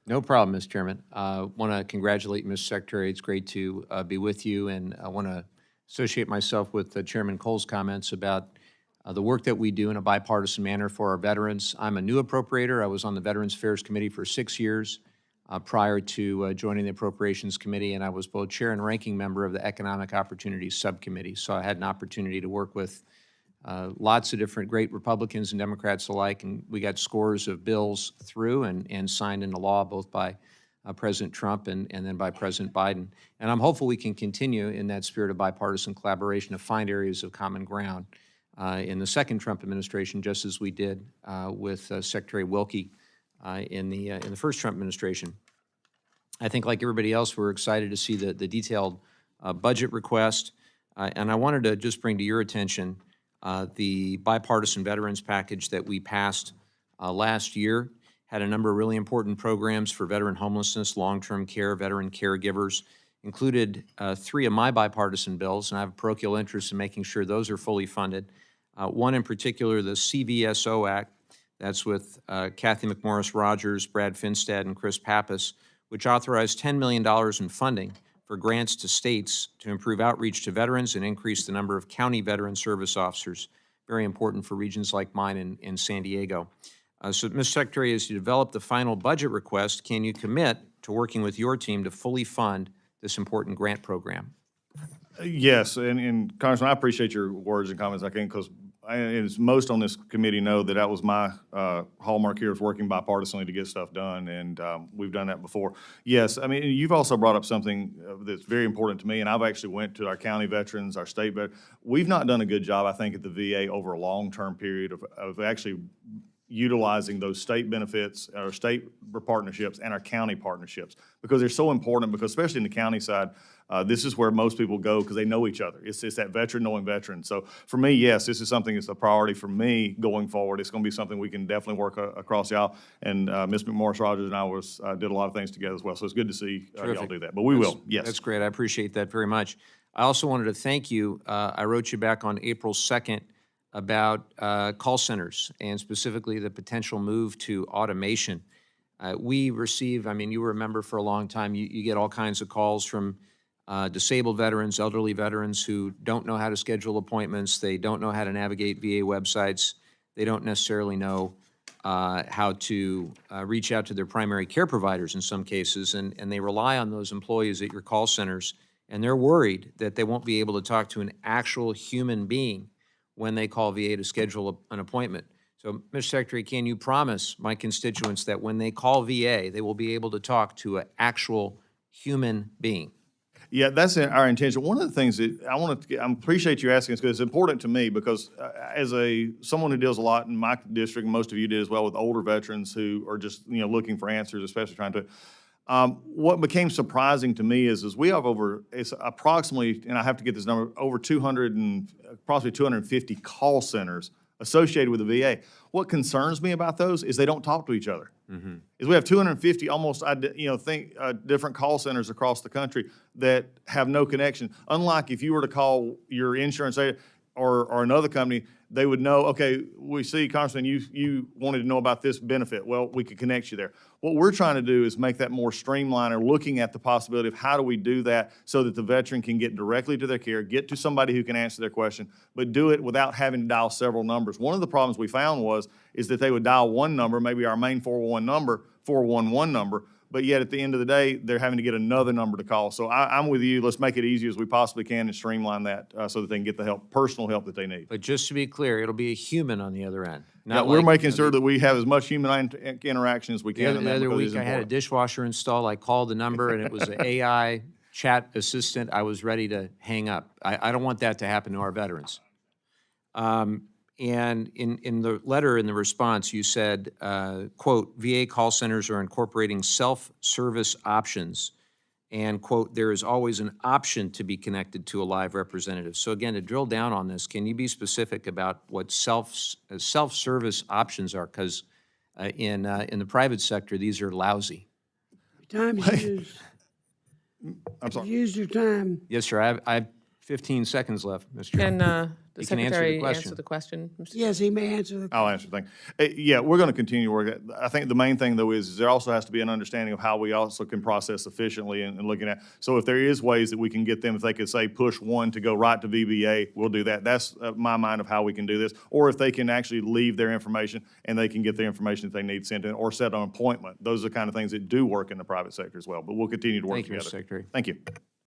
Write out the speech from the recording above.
No problem, Mr. Chairman. Want to congratulate Mr. Secretary. It's great to be with you, and I want to associate myself with Chairman Cole's comments about the work that we do in a bipartisan manner for our veterans. I'm a new appropriator. I was on the Veterans Affairs Committee for 6 years prior to joining the Appropriations Committee, and I was both chair and ranking member of the Economic Opportunities Subcommittee. So I had an opportunity to work with lots of different great Republicans and Democrats alike, and we got scores of bills through and signed into law, both by President Trump and then by President Biden. And I'm hopeful we can continue in that spirit of bipartisan collaboration to find areas of common ground in the second Trump administration, just as we did with Secretary Wilkie in the first Trump administration. I think, like everybody else, we're excited to see the detailed budget request, and I wanted to just bring to your attention the bipartisan veterans package that we passed last year. Had a number of really important programs for veteran homelessness, long-term care, veteran caregivers, included 3 of my bipartisan bills, and I have a parochial interest in making sure those are fully funded. One in particular, the CVSO Act, that's with Kathy McMorris Rogers, Brad Finstad, and Chris Pappas, which authorized $10 million in funding for grants to states to improve outreach to veterans and increase the number of county veteran service officers, very important for regions like mine in San Diego. So, Mr. Secretary, as you develop the final budget request, can you commit to working with your team to fully fund this important grant program? Yes, and Congressman, I appreciate your words and comments. I can, because as most on this committee know, that was my hallmark here, is working bipartisanly to get stuff done, and we've done that before. Yes, I mean, you've also brought up something that's very important to me, and I've actually went to our county veterans, our state veterans. We've not done a good job, I think, at the VA over a long-term period of actually utilizing those state benefits, our state partnerships, and our county partnerships, because they're so important, because especially in the county side, this is where most people go because they know each other. It's that veteran knowing veteran. So for me, yes, this is something that's a priority for me going forward. It's going to be something we can definitely work across y'all. And Ms. McMorris Rogers and I did a lot of things together as well. So it's good to see y'all do that. But we will, yes. That's great. I appreciate that very much. I also wanted to thank you. I wrote you back on April 2nd about call centers and specifically the potential move to automation. We receive, I mean, you were a member for a long time, you get all kinds of calls from disabled veterans, elderly veterans who don't know how to schedule appointments, they don't know how to navigate VA websites, they don't necessarily know how to reach out to their primary care providers in some cases, and they rely on those employees at your call centers, and they're worried that they won't be able to talk to an actual human being when they call VA to schedule an appointment. So, Mr. Secretary, can you promise my constituents that when they call VA, they will be able to talk to an actual human being? Yeah, that's our intention. One of the things that I appreciate you asking this, because it's important to me, because as someone who deals a lot in my district, and most of you did as well, with older veterans who are just looking for answers, especially trying to. What became surprising to me is we have it's approximately, and I have to get this number, over 200 and approximately 250 call centers associated with the VA. What concerns me about those is they don't talk to each other. Mm-hmm. Is we have 250 almost different call centers across the country that have no connection. Unlike if you were to call your insurance agent or another company, they would know, okay, we see, Congressman, you wanted to know about this benefit. Well, we could connect you there. What we're trying to do is make that more streamlined, or looking at the possibility of how do we do that so that the veteran can get directly to their care, get to somebody who can answer their question, but do it without having to dial several numbers. One of the problems we found is that they would dial one number, maybe our main 411 number, but yet at the end of the day, they're having to get another number to call. So I'm with you. Let's make it easy as we possibly can and streamline that so that they can get the personal help that they need. But just to be clear, it'll be a human on the other end. Yeah, we're making sure that we have as much human interaction as we can. The other week, I had a dishwasher installed. I called the number, and it was an AI chat assistant. I was ready to hang up. I don't want that to happen to our veterans. And in the letter, in the response, you said, quote, VA call centers are incorporating self-service options, and, quote, there is always an option to be connected to a live representative. So again, to drill down on this, can you be specific about what self-service options are? Because in the private sector, these are lousy. Time is used. I'm sorry. Use your time. Yes, sir. I have 15 seconds left, Mr. Chairman. And He can answer the Secretary question. answer the question? Mr. Yes, he may answer the I'll answer, thank you. Yeah, we're going to continue to work. I think the main thing, though, is there also has to be an understanding of how we also can process efficiently and looking at. So if there is ways that we can get them, if they could say push one to go right to VBA, we'll do that. That's my mind of how we can do this. Or if they can actually leave their information and they can get the information that they need sent in or set an appointment. Those are the kind of things that do work in the private sector as well. But we'll continue to work Thank you, Mr. together. Secretary. Thank you.